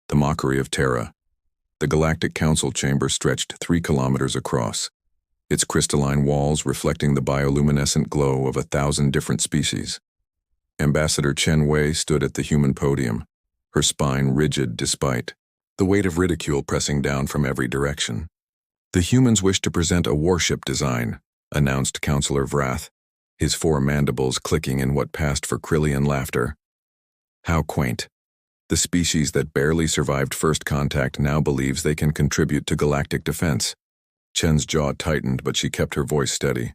The mockery of Terra. The Galactic Council chamber stretched 3 kilometers across, its crystalline walls reflecting the bioluminescent glow of 1,000 different species. Ambassador Chen Wei stood at the human podium, her spine rigid despite the weight of ridicule pressing down from every direction. "The humans wish to present a warship design," announced Councillor Vrath, his 4 mandibles clicking in what passed for Krillian laughter. How quaint. The species that barely survived first contact now believes they can contribute to galactic defense. Chen's jaw tightened, but she kept her voice steady.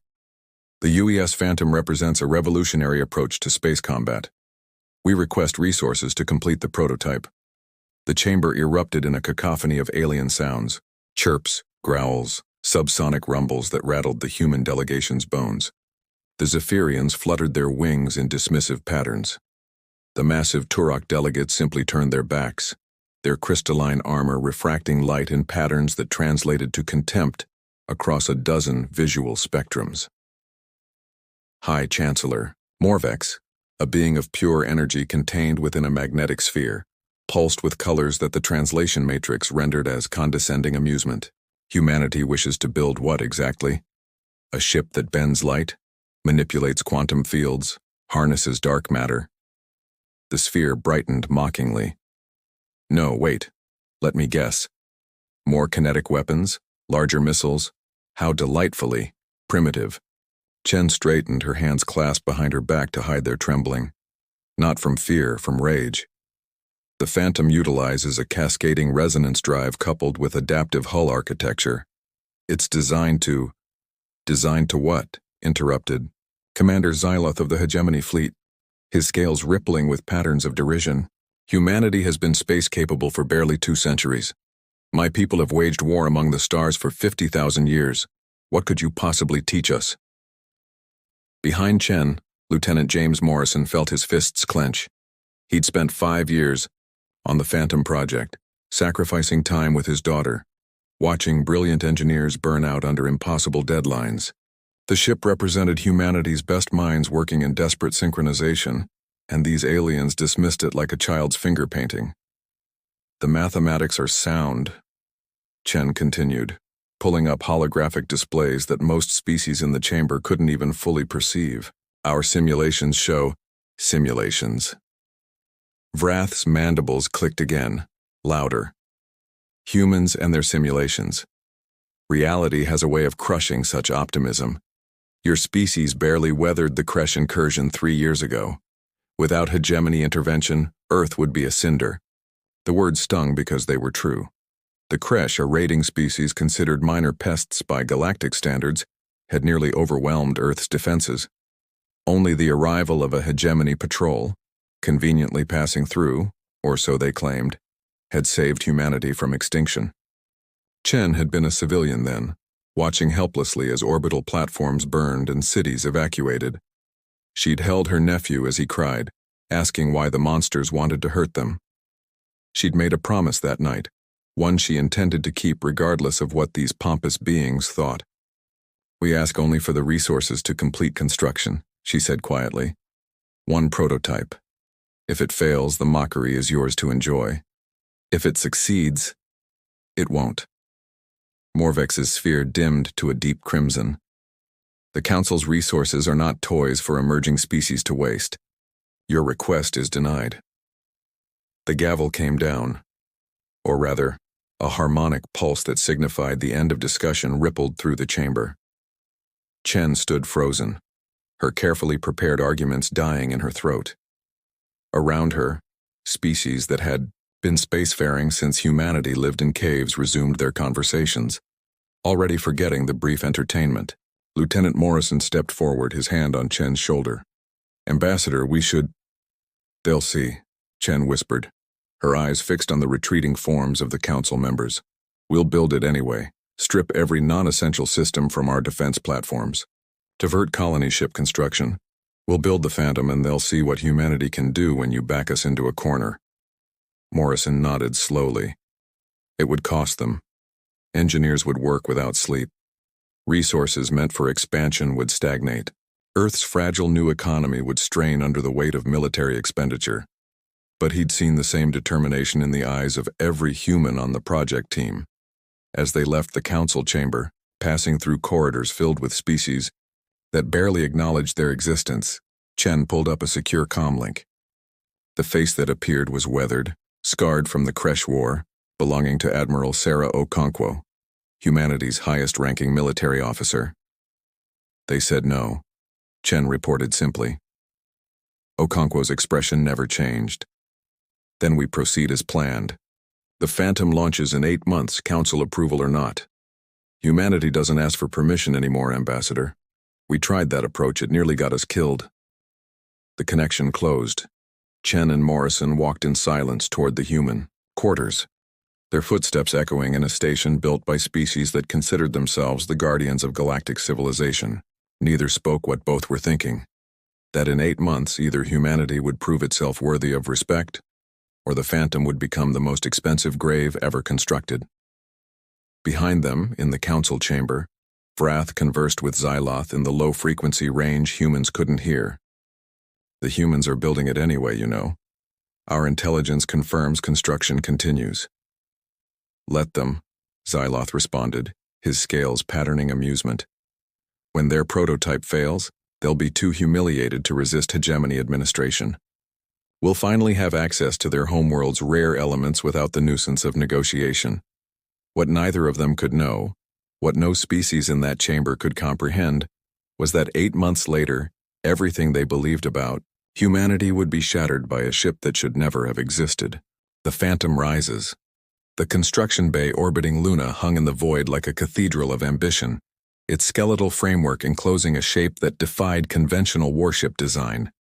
"The E.S. Phantom represents a revolutionary approach to space combat. We request resources to complete the prototype." The chamber erupted in a cacophony of alien sounds, chirps, growls, subsonic rumbles that rattled the human delegation's bones. The Zephyrians fluttered their wings in dismissive patterns. The massive Turok delegates simply turned their backs, their crystalline armor refracting light in patterns that translated to contempt across a dozen visual spectrums. High Chancellor Morvex, a being of pure energy contained within a magnetic sphere, pulsed with colors that the translation matrix rendered as condescending amusement. Humanity wishes to build what exactly? A ship that bends light, manipulates quantum fields, harnesses dark matter. The sphere brightened mockingly. "No, wait. Let me guess. More kinetic weapons? Larger missiles? How delightfully primitive." Chen straightened, her hands clasped behind her back to hide their trembling. Not from fear, from rage. "The Phantom utilizes a cascading resonance drive coupled with adaptive hull architecture. It's designed to..." "Designed to what?" interrupted Commander Xyloth of the Hegemony Fleet, his scales rippling with patterns of derision. "Humanity has been space-capable for barely 2 centuries. My people have waged war among the stars for 50,000 years. What could you possibly teach us?" Behind Chen, Lieutenant James Morrison felt his fists clench. He'd spent 5 years on the Phantom project, sacrificing time with his daughter, watching brilliant engineers burn out under impossible deadlines. The ship represented humanity's best minds working in desperate synchronization, and these aliens dismissed it like a child's finger painting. "The mathematics are sound," Chen continued, pulling up holographic displays that most species in the chamber couldn't even fully perceive. "Our simulations show..." "Simulations." Vrath's mandibles clicked again, louder. "Humans and their simulations. Reality has a way of crushing such optimism. Your species barely weathered the Kresh incursion 3 years ago. Without hegemony intervention, Earth would be a cinder." The words stung because they were true. The Kresh, a raiding species considered minor pests by galactic standards, had nearly overwhelmed Earth's defenses. Only the arrival of a hegemony patrol, conveniently passing through, or so they claimed, had saved humanity from extinction. Chen had been a civilian then, watching helplessly as orbital platforms burned and cities evacuated. She'd held her nephew as he cried, asking why the monsters wanted to hurt them. She'd made a promise that night, one she intended to keep regardless of what these pompous beings thought. "We ask only for the resources to complete construction," she said quietly. "One prototype. If it fails, the mockery is yours to enjoy. If it succeeds, it won't." Morvex's sphere dimmed to a deep crimson. "The Council's resources are not toys for emerging species to waste. Your request is denied." The gavel came down. Or rather, a harmonic pulse that signified the end of discussion rippled through the chamber. Chen stood frozen, her carefully prepared arguments dying in her throat. Around her, species that had been spacefaring since humanity lived in caves resumed their conversations, already forgetting the brief entertainment. Lieutenant Morrison stepped forward, his hand on Chen's shoulder. "Ambassador, we should..." "They'll see," Chen whispered, her eyes fixed on the retreating forms of the council members. "We'll build it anyway. Strip every non-essential system from our defense platforms. Divert colony ship construction. We'll build the Phantom and they'll see what humanity can do when you back us into a corner." Morrison nodded slowly. It would cost them. Engineers would work without sleep. Resources meant for expansion would stagnate. Earth's fragile new economy would strain under the weight of military expenditure. But he'd seen the same determination in the eyes of every human on the project team. As they left the council chamber, passing through corridors filled with species that barely acknowledged their existence, Chen pulled up a secure comlink. The face that appeared was weathered, scarred from the Kresh War, belonging to Admiral Sarah Okonkwo, humanity's highest-ranking military officer. They said no, Chen reported simply. Okonkwo's expression never changed. Then we proceed as planned. The Phantom launches in 8 months, council approval or not. Humanity doesn't ask for permission anymore, Ambassador. We tried that approach, it nearly got us killed. The connection closed. Chen and Morrison walked in silence toward the human quarters, their footsteps echoing in a station built by species that considered themselves the guardians of galactic civilization. Neither spoke what both were thinking, that in 8 months either humanity would prove itself worthy of respect, or the Phantom would become the most expensive grave ever constructed. Behind them, in the council chamber, Vrath conversed with Xyloth in the low-frequency range humans couldn't hear. The humans are building it anyway, you know. Our intelligence confirms construction continues. Let them, Xyloth responded, his scales patterning amusement. When their prototype fails, they'll be too humiliated to resist hegemony administration. We'll finally have access to their homeworld's rare elements without the nuisance of negotiation. What neither of them could know, what no species in that chamber could comprehend, was that 8 months later, everything they believed about humanity would be shattered by a ship that should never have existed. The Phantom rises. The construction bay orbiting Luna hung in the void like a cathedral of ambition, its skeletal framework enclosing a shape that defied conventional warship design.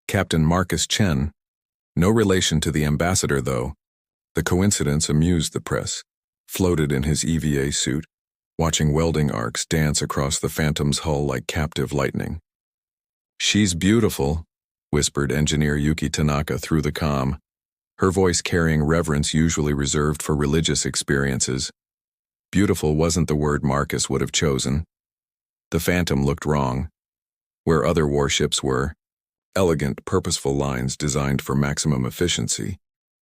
Captain Marcus Chen, no relation to the ambassador though, the coincidence amused the press, floated in his EVA suit, watching welding arcs dance across the Phantom's hull like captive lightning. "She's beautiful," whispered engineer Yuki Tanaka through the comm, her voice carrying reverence usually reserved for religious experiences. Beautiful wasn't the word Marcus would have chosen. The Phantom looked wrong. Where other warships were elegant, purposeful lines designed for maximum efficiency,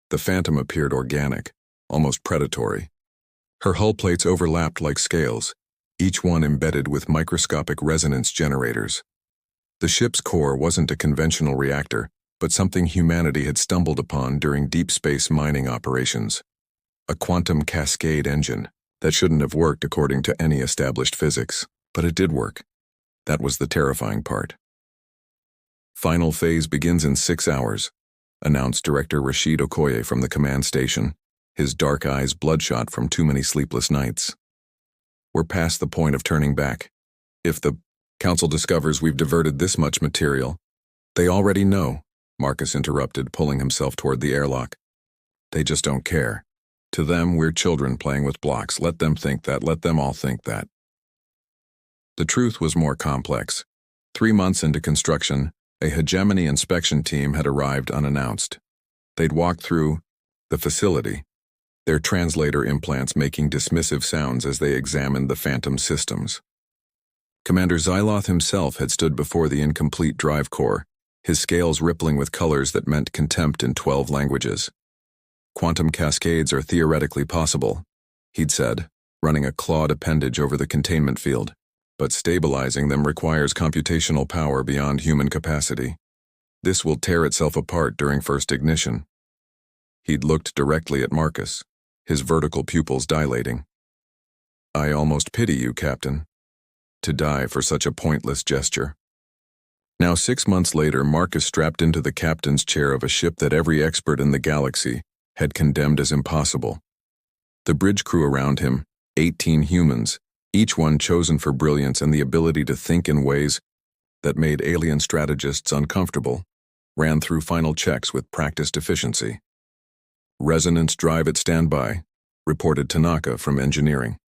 the Phantom appeared organic, almost predatory. Her hull plates overlapped like scales, each one embedded with microscopic resonance generators. The ship's core wasn't a conventional reactor, but something humanity had stumbled upon during deep space mining operations. A quantum cascade engine that shouldn't have worked according to any established physics, but it did work. That was the terrifying part. "Final phase begins in 6 hours, announced Director Rashid Okoye from the command station, his dark eyes bloodshot from too many sleepless nights. "We're past the point of turning back. If the council discovers we've diverted this much material—" "They already know," Marcus interrupted, pulling himself toward the airlock. "They just don't care. To them, we're children playing with blocks. Let them think that. Let them all think that." The truth was more complex. 3 months into construction, a hegemony inspection team had arrived unannounced. They'd walked through the facility, their translator implants making dismissive sounds as they examined the Phantom systems. Commander Xyloth himself had stood before the incomplete drive core, his scales rippling with colors that meant contempt in 12 languages. "Quantum cascades are theoretically possible," he'd said, running a clawed appendage over the containment field, "but stabilizing them requires computational power beyond human capacity. This will tear itself apart during first ignition." He'd looked directly at Marcus, his vertical pupils dilating. "I almost pity you, Captain. To die for such a pointless gesture." Now 6 months later, Marcus strapped into the captain's chair of a ship that every expert in the galaxy had condemned as impossible. The bridge crew around him, 18 humans, each one chosen for brilliance and the ability to think in ways that made alien strategists uncomfortable, ran through final checks with practiced efficiency. "Resonance drive at standby," reported Tanaka from engineering.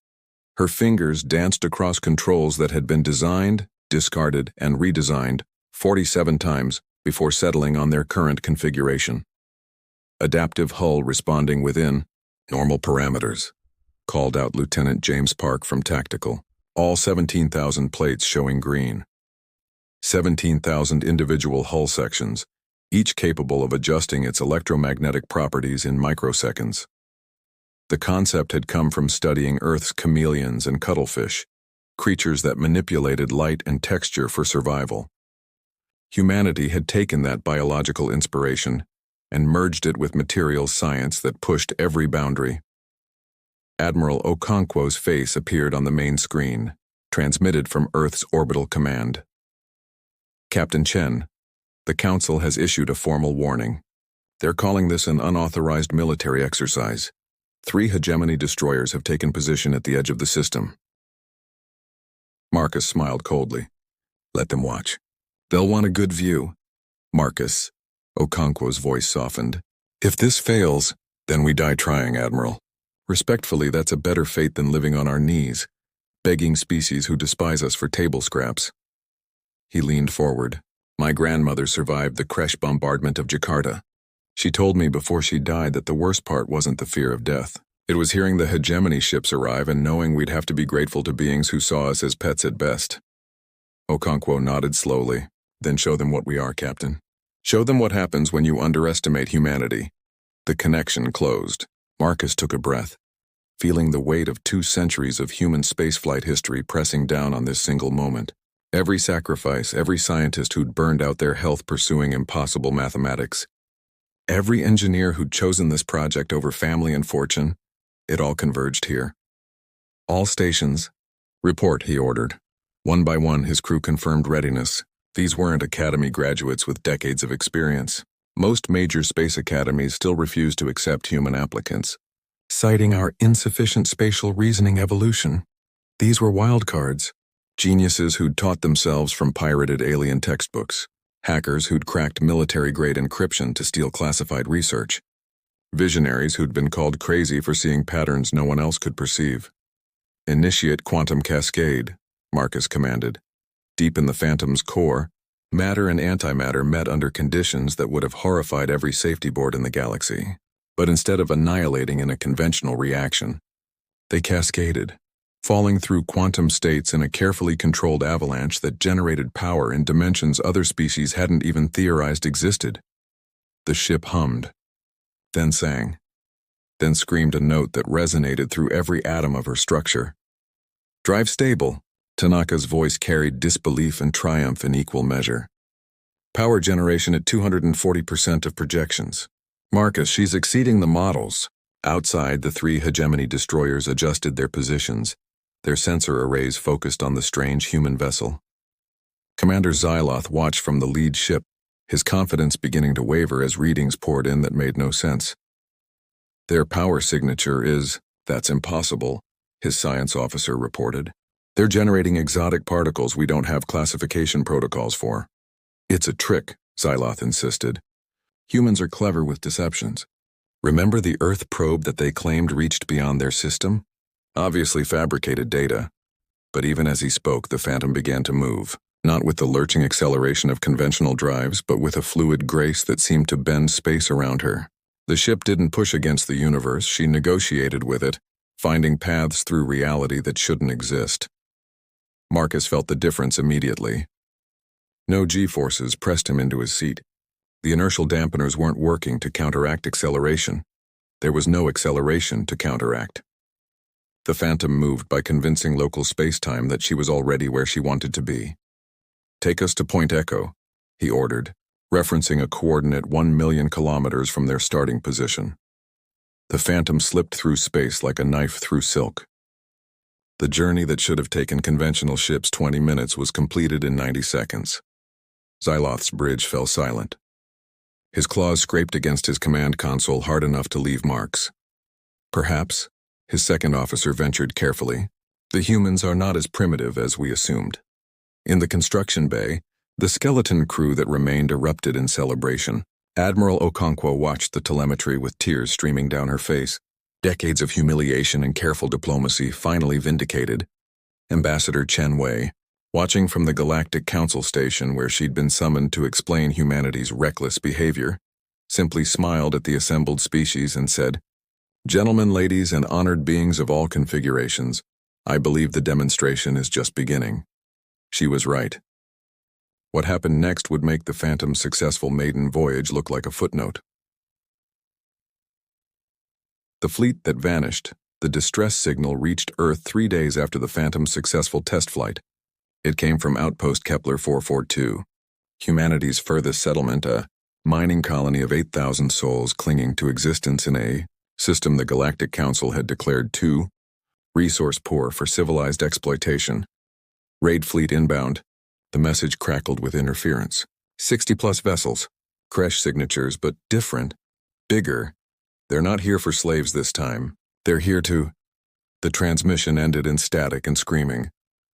Her fingers danced across controls that had been designed, discarded, and redesigned 47 times before settling on their current configuration. "Adaptive hull responding within normal parameters," called out Lieutenant James Park from Tactical, all 17,000 plates showing green. 17,000 individual hull sections, each capable of adjusting its electromagnetic properties in microseconds. The concept had come from studying Earth's chameleons and cuttlefish, creatures that manipulated light and texture for survival. Humanity had taken that biological inspiration and merged it with materials science that pushed every boundary. Admiral Okonkwo's face appeared on the main screen, transmitted from Earth's orbital command. Captain Chen, the Council has issued a formal warning. They're calling this an unauthorized military exercise. 3 hegemony destroyers have taken position at the edge of the system. Marcus smiled coldly. Let them watch. They'll want a good view. Marcus, Okonkwo's voice softened. If this fails, then we die trying, Admiral. Respectfully, that's a better fate than living on our knees, begging species who despise us for table scraps. He leaned forward. My grandmother survived the crash bombardment of Jakarta. She told me before she died that the worst part wasn't the fear of death. It was hearing the hegemony ships arrive and knowing we'd have to be grateful to beings who saw us as pets at best. Okonkwo nodded slowly. Then show them what we are, Captain. Show them what happens when you underestimate humanity. The connection closed. Marcus took a breath, feeling the weight of 2 centuries of human spaceflight history pressing down on this single moment. Every sacrifice, every scientist who'd burned out their health pursuing impossible mathematics, every engineer who'd chosen this project over family and fortune, it all converged here. All stations, report, he ordered. One by one, his crew confirmed readiness. These weren't academy graduates with decades of experience. Most major space academies still refuse to accept human applicants, citing our insufficient spatial reasoning evolution. These were wildcards, geniuses who'd taught themselves from pirated alien textbooks, hackers who'd cracked military-grade encryption to steal classified research, visionaries who'd been called crazy for seeing patterns no one else could perceive. Initiate quantum cascade, Marcus commanded. Deep in the Phantom's core, matter and antimatter met under conditions that would have horrified every safety board in the galaxy. But instead of annihilating in a conventional reaction, they cascaded, falling through quantum states in a carefully controlled avalanche that generated power in dimensions other species hadn't even theorized existed. The ship hummed, then sang, then screamed a note that resonated through every atom of her structure. Drive stable. Tanaka's voice carried disbelief and triumph in equal measure. Power generation at 240% of projections. Marcus, she's exceeding the models. Outside, the 3 hegemony destroyers adjusted their positions, their sensor arrays focused on the strange human vessel. Commander Xyloth watched from the lead ship, his confidence beginning to waver as readings poured in that made no sense. Their power signature is, that's impossible, his science officer reported. They're generating exotic particles we don't have classification protocols for. It's a trick, Xyloth insisted. Humans are clever with deceptions. Remember the Earth probe that they claimed reached beyond their system? Obviously fabricated data. But even as he spoke, the Phantom began to move, not with the lurching acceleration of conventional drives, but with a fluid grace that seemed to bend space around her. The ship didn't push against the universe, she negotiated with it, finding paths through reality that shouldn't exist. Marcus felt the difference immediately. No G-forces pressed him into his seat. The inertial dampeners weren't working to counteract acceleration. There was no acceleration to counteract. The Phantom moved by convincing local space-time that she was already where she wanted to be. Take us to Point Echo, he ordered, referencing a coordinate 1 million kilometers from their starting position. The Phantom slipped through space like a knife through silk. The journey that should have taken conventional ships 20 minutes was completed in 90 seconds. Xyloth's bridge fell silent. His claws scraped against his command console hard enough to leave marks. Perhaps, his second officer ventured carefully, the humans are not as primitive as we assumed. In the construction bay, the skeleton crew that remained erupted in celebration. Admiral Okonkwo watched the telemetry with tears streaming down her face. Decades of humiliation and careful diplomacy finally vindicated. Ambassador Chen Wei, watching from the Galactic Council station where she'd been summoned to explain humanity's reckless behavior, simply smiled at the assembled species and said, "Gentlemen, ladies, and honored beings of all configurations, I believe the demonstration is just beginning." She was right. What happened next would make the Phantom's successful maiden voyage look like a footnote. The fleet that vanished, the distress signal reached Earth 3 days after the Phantom's successful test flight. It came from Outpost Kepler 442, humanity's furthest settlement, a mining colony of 8,000 souls clinging to existence in a system the Galactic Council had declared too resource poor for civilized exploitation. Raid fleet inbound. The message crackled with interference. 60-plus vessels. Crash signatures, but different. Bigger. They're not here for slaves this time. They're here to... The transmission ended in static and screaming.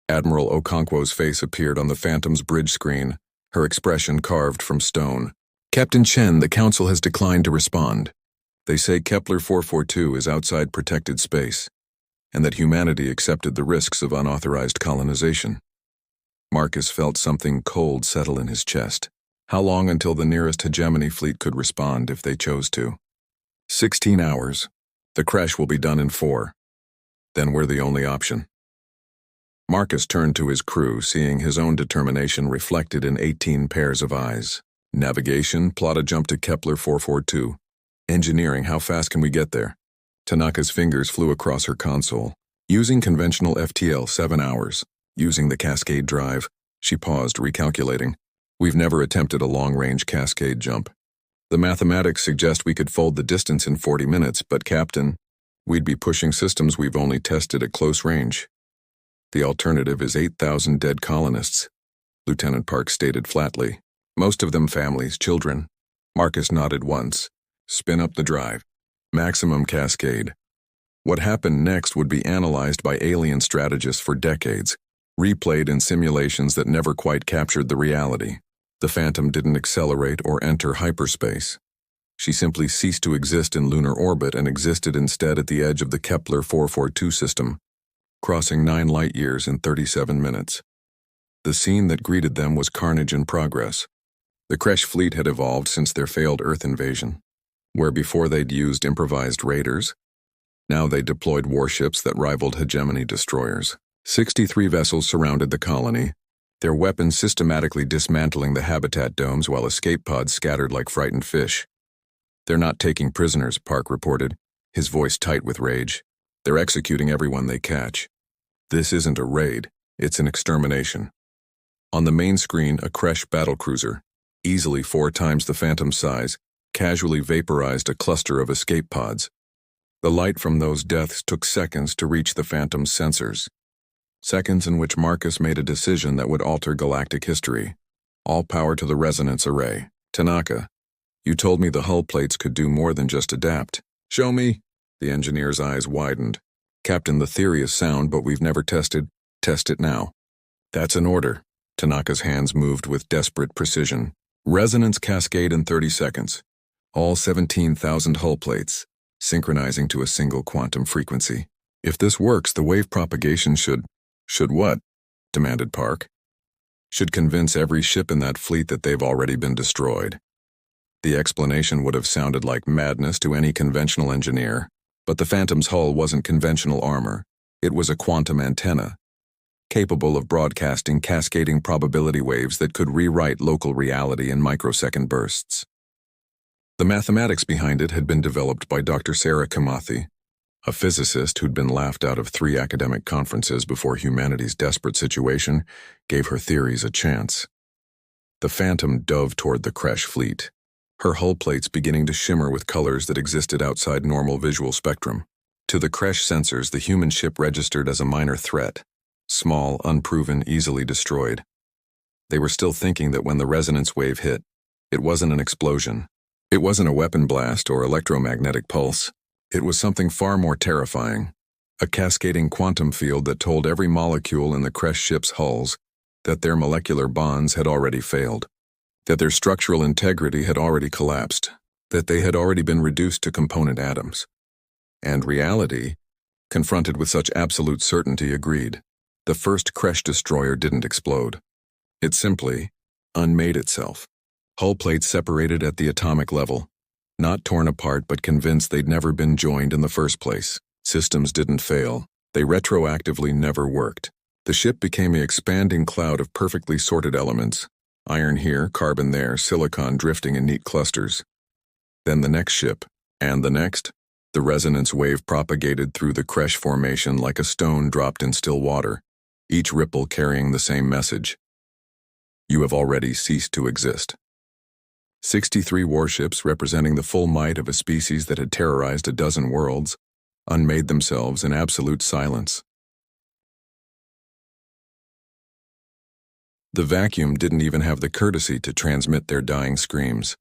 Admiral Okonkwo's face appeared on the Phantom's bridge screen, her expression carved from stone. Captain Chen, the Council has declined to respond. They say Kepler 442 is outside protected space, and that humanity accepted the risks of unauthorized colonization. Marcus felt something cold settle in his chest. How long until the nearest hegemony fleet could respond if they chose to? 16 hours. The crash will be done in 4. Then we're the only option. Marcus turned to his crew, seeing his own determination reflected in 18 pairs of eyes. Navigation, plot a jump to Kepler 442. Engineering, how fast can we get there? Tanaka's fingers flew across her console. Using conventional FTL, 7 hours. Using the Cascade drive. She paused, recalculating. We've never attempted a long-range Cascade jump. The mathematics suggest we could fold the distance in 40 minutes, but Captain, we'd be pushing systems we've only tested at close range. The alternative is 8,000 dead colonists, Lieutenant Park stated flatly. Most of them families, children. Marcus nodded once. Spin up the drive. Maximum Cascade. What happened next would be analyzed by alien strategists for decades, replayed in simulations that never quite captured the reality. The Phantom didn't accelerate or enter hyperspace. She simply ceased to exist in lunar orbit and existed instead at the edge of the Kepler 442 system, crossing 9 light-years in 37 minutes. The scene that greeted them was carnage in progress. The Kresh fleet had evolved since their failed Earth invasion, where before they'd used improvised raiders, now they deployed warships that rivaled hegemony destroyers. 63 vessels surrounded the colony, their weapons systematically dismantling the habitat domes while escape pods scattered like frightened fish. They're not taking prisoners, Park reported, his voice tight with rage. They're executing everyone they catch. This isn't a raid, it's an extermination. On the main screen, a Kresh battlecruiser, easily 4 times the Phantom's size, casually vaporized a cluster of escape pods. The light from those deaths took seconds to reach the Phantom's sensors. Seconds in which Marcus made a decision that would alter galactic history. All power to the resonance array. Tanaka, you told me the hull plates could do more than just adapt. Show me. The engineer's eyes widened. Captain, the theory is sound, but we've never tested. Test it now. That's an order. Tanaka's hands moved with desperate precision. Resonance cascade in 30 seconds. All 17,000 hull plates, synchronizing to a single quantum frequency. If this works, the wave propagation should what? Demanded Park. Should convince every ship in that fleet that they've already been destroyed. The explanation would have sounded like madness to any conventional engineer, but the Phantom's hull wasn't conventional armor. It was a quantum antenna, capable of broadcasting cascading probability waves that could rewrite local reality in microsecond bursts. The mathematics behind it had been developed by Dr. Sarah Kamathi, a physicist who'd been laughed out of 3 academic conferences before humanity's desperate situation gave her theories a chance. The Phantom dove toward the Kresh fleet, her hull plates beginning to shimmer with colors that existed outside normal visual spectrum. To the Kresh sensors, the human ship registered as a minor threat, small, unproven, easily destroyed. They were still thinking that when the resonance wave hit, it wasn't an explosion. It wasn't a weapon blast or electromagnetic pulse. It was something far more terrifying, a cascading quantum field that told every molecule in the Kresh ship's hulls that their molecular bonds had already failed, that their structural integrity had already collapsed, that they had already been reduced to component atoms. And reality, confronted with such absolute certainty, agreed. The first Kresh destroyer didn't explode. It simply unmade itself. Hull plates separated at the atomic level, not torn apart but convinced they'd never been joined in the first place. Systems didn't fail. They retroactively never worked. The ship became an expanding cloud of perfectly sorted elements, Iron here, carbon there, silicon drifting in neat clusters. Then the next ship, and the next. The resonance wave propagated through the Kresh formation like a stone dropped in still water, each ripple carrying the same message. You have already ceased to exist. 63 warships, representing the full might of a species that had terrorized a dozen worlds, unmade themselves in absolute silence. The vacuum didn't even have the courtesy to transmit their dying screams.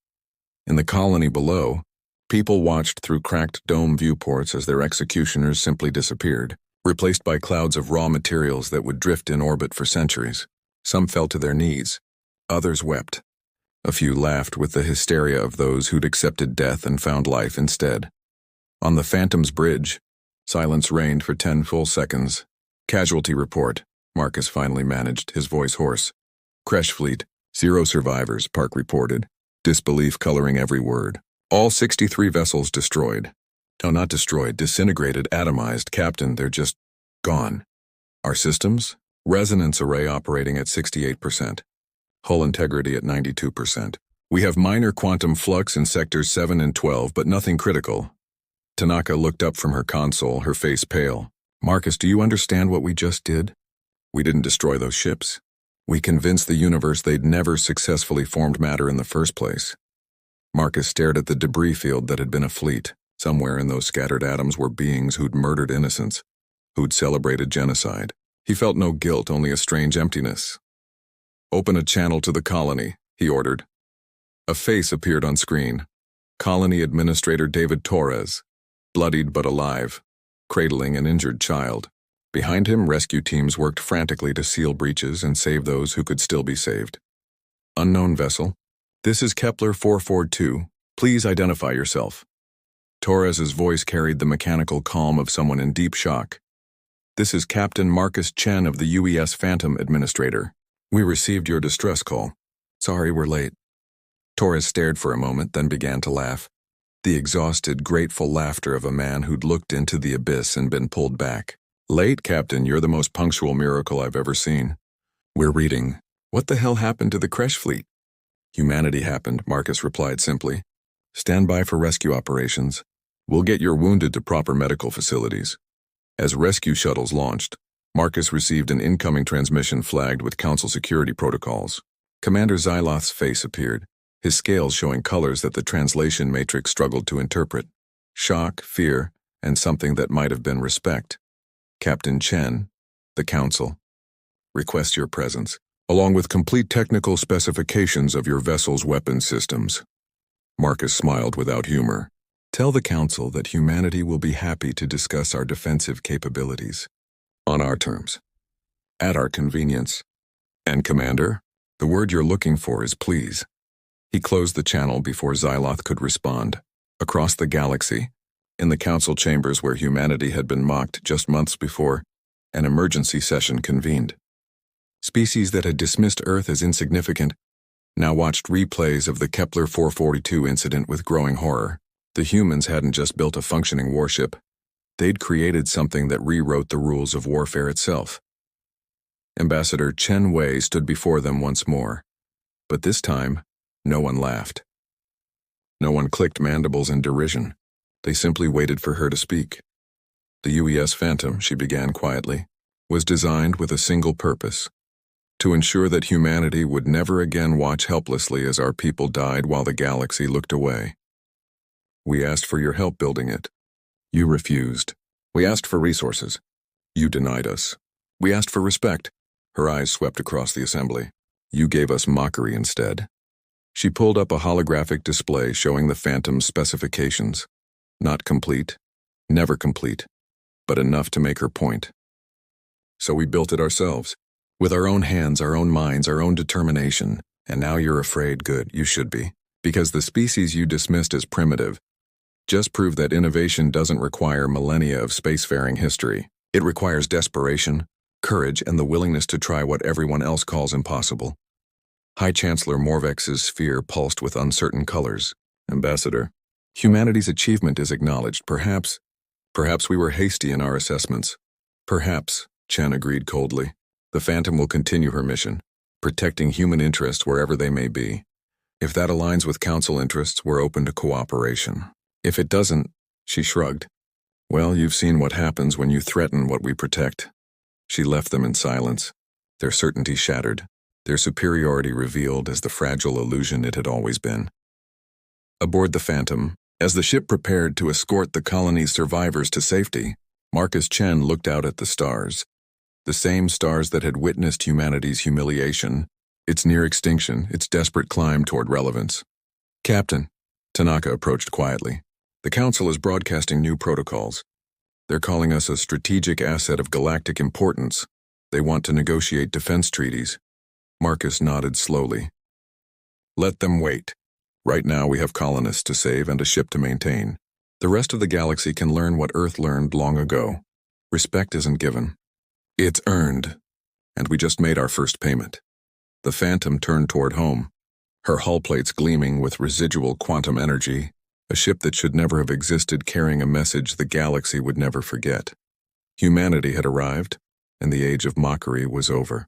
In the colony below, people watched through cracked dome viewports as their executioners simply disappeared, replaced by clouds of raw materials that would drift in orbit for centuries. Some fell to their knees. Others wept. A few laughed with the hysteria of those who'd accepted death and found life instead. On the Phantom's bridge, silence reigned for 10 full seconds. Casualty report, Marcus finally managed, his voice hoarse. Kresh fleet, 0 survivors, Park reported, disbelief coloring every word. All 63 vessels destroyed. Oh, not destroyed, disintegrated, atomized. Captain, they're just gone. Our systems? Resonance array operating at 68%. Hull integrity at 92%. We have minor quantum flux in sectors 7 and 12, but nothing critical. Tanaka looked up from her console, her face pale. Marcus, do you understand what we just did? We didn't destroy those ships. We convinced the universe they'd never successfully formed matter in the first place. Marcus stared at the debris field that had been a fleet. Somewhere in those scattered atoms were beings who'd murdered innocents, who'd celebrated genocide. He felt no guilt, only a strange emptiness. Open a channel to the colony, he ordered. A face appeared on screen. Colony Administrator David Torres, bloodied but alive, cradling an injured child. Behind him, rescue teams worked frantically to seal breaches and save those who could still be saved. Unknown vessel. This is Kepler 442. Please identify yourself. Torres's voice carried the mechanical calm of someone in deep shock. This is Captain Marcus Chen of the E.S.S Phantom Administrator. We received your distress call. Sorry we're late. Torres stared for a moment, then began to laugh. The exhausted, grateful laughter of a man who'd looked into the abyss and been pulled back. Late, Captain, you're the most punctual miracle I've ever seen. We're reading, what the hell happened to the Kresh fleet? Humanity happened, Marcus replied simply. Stand by for rescue operations. We'll get your wounded to proper medical facilities. As rescue shuttles launched, Marcus received an incoming transmission flagged with Council security protocols. Commander Xyloth's face appeared, his scales showing colors that the translation matrix struggled to interpret. Shock, fear, and something that might have been respect. Captain Chen, the Council. Request your presence, along with complete technical specifications of your vessel's weapon systems. Marcus smiled without humor. Tell the Council that humanity will be happy to discuss our defensive capabilities. On our terms. At our convenience. And Commander, the word you're looking for is please. He closed the channel before Xyloth could respond. Across the galaxy, in the Council chambers where humanity had been mocked just months before, an emergency session convened. Species that had dismissed Earth as insignificant now watched replays of the Kepler 442 incident with growing horror. The humans hadn't just built a functioning warship. They'd created something that rewrote the rules of warfare itself. Ambassador Chen Wei stood before them once more. But this time, no one laughed. No one clicked mandibles in derision. They simply waited for her to speak. The E.S.S Phantom, she began quietly, was designed with a single purpose: to ensure that humanity would never again watch helplessly as our people died while the galaxy looked away. We asked for your help building it. You refused. We asked for resources. You denied us. We asked for respect. Her eyes swept across the assembly. You gave us mockery instead. She pulled up a holographic display showing the Phantom's specifications. Not complete, never complete, but enough to make her point. So we built it ourselves, with our own hands, our own minds, our own determination, and now you're afraid. Good, you should be, because the species you dismissed as primitive just proved that innovation doesn't require millennia of spacefaring history. It requires desperation, courage, and the willingness to try what everyone else calls impossible. High Chancellor Morvex's sphere pulsed with uncertain colors. Ambassador, humanity's achievement is acknowledged. Perhaps we were hasty in our assessments. Perhaps, Chen agreed coldly. The Phantom will continue her mission. protecting human interests wherever they may be. If that aligns with Council interests, we're open to cooperation. If it doesn't, she shrugged. Well, you've seen what happens when you threaten what we protect. She left them in silence, their certainty shattered, their superiority revealed as the fragile illusion it had always been. Aboard the Phantom, as the ship prepared to escort the colony's survivors to safety, Marcus Chen looked out at the stars. The same stars that had witnessed humanity's humiliation, its near extinction, its desperate climb toward relevance. Captain, Tanaka approached quietly. The Council is broadcasting new protocols. They're calling us a strategic asset of galactic importance. They want to negotiate defense treaties. Marcus nodded slowly. Let them wait. Right now we have colonists to save and a ship to maintain. The rest of the galaxy can learn what Earth learned long ago. Respect isn't given. It's earned. And we just made our first payment. The Phantom turned toward home, her hull plates gleaming with residual quantum energy, a ship that should never have existed carrying a message the galaxy would never forget. Humanity had arrived, and the age of mockery was over.